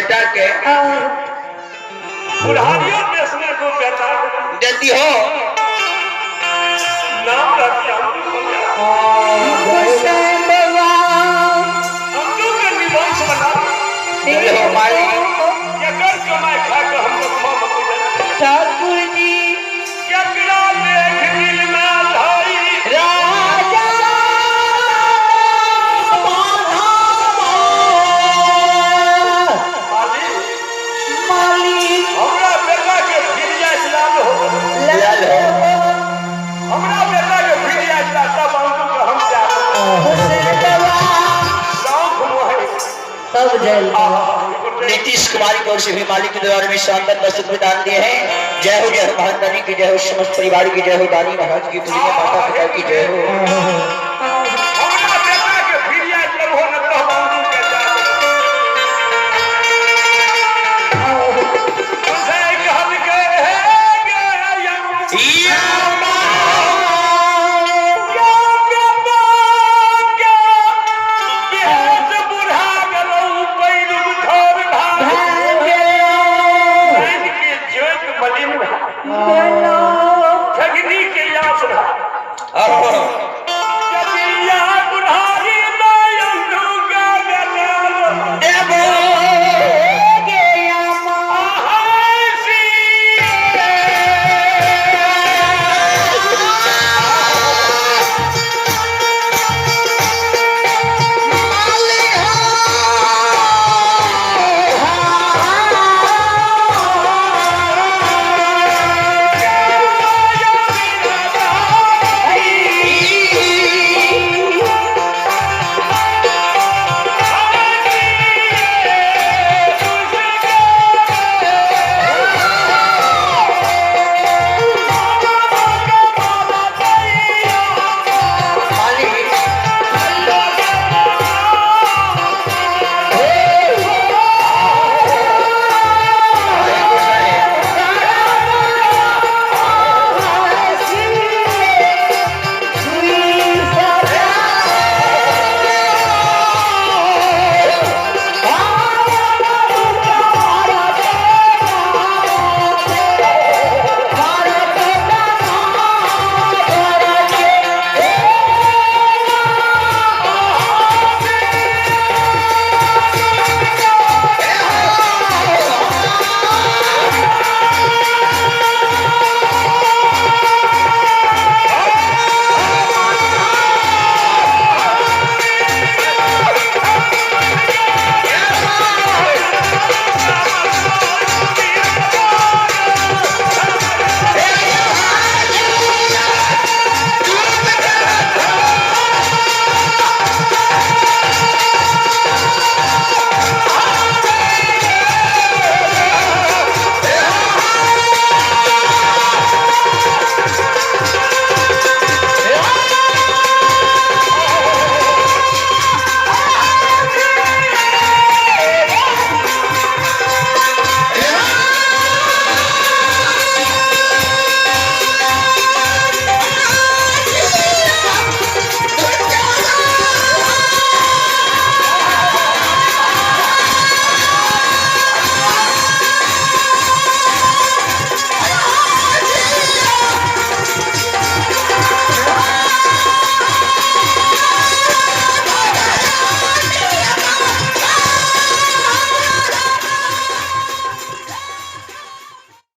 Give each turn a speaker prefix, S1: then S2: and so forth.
S1: बेटा के
S2: बुढ़ारियों बेचने को बेटा
S1: देती हो
S2: नाम रखिया हमको के निवंश बना
S1: दिल हो माली
S2: ये कर कमाई खा के हम लोग मां
S3: ठाकुर जी
S2: क्या गिरा देख दिल में धाई
S3: राजा माली
S2: हमरा बेटा के फिरिया इस्लाम हो
S1: लाल हो
S2: हमरा बेटा के फिरिया इस्लाम तब हमको के हम जा
S3: हुसैन बाबा
S2: गांव घुमो है
S3: सब जेल
S1: नीतीश कुमार की ओर से भी मालिक के द्वारा में शानदार दस्तक दान दिए हैं। जय हो महान दानी की जय हो, समस्त परिवार की जय हो, दानी महाराज की पूरी माता पिता की जय हो।
S2: हमरा बेटा के फिरिया इस्लाम हो न तो हमको के जा उसे कहब के है ठगनी के याचना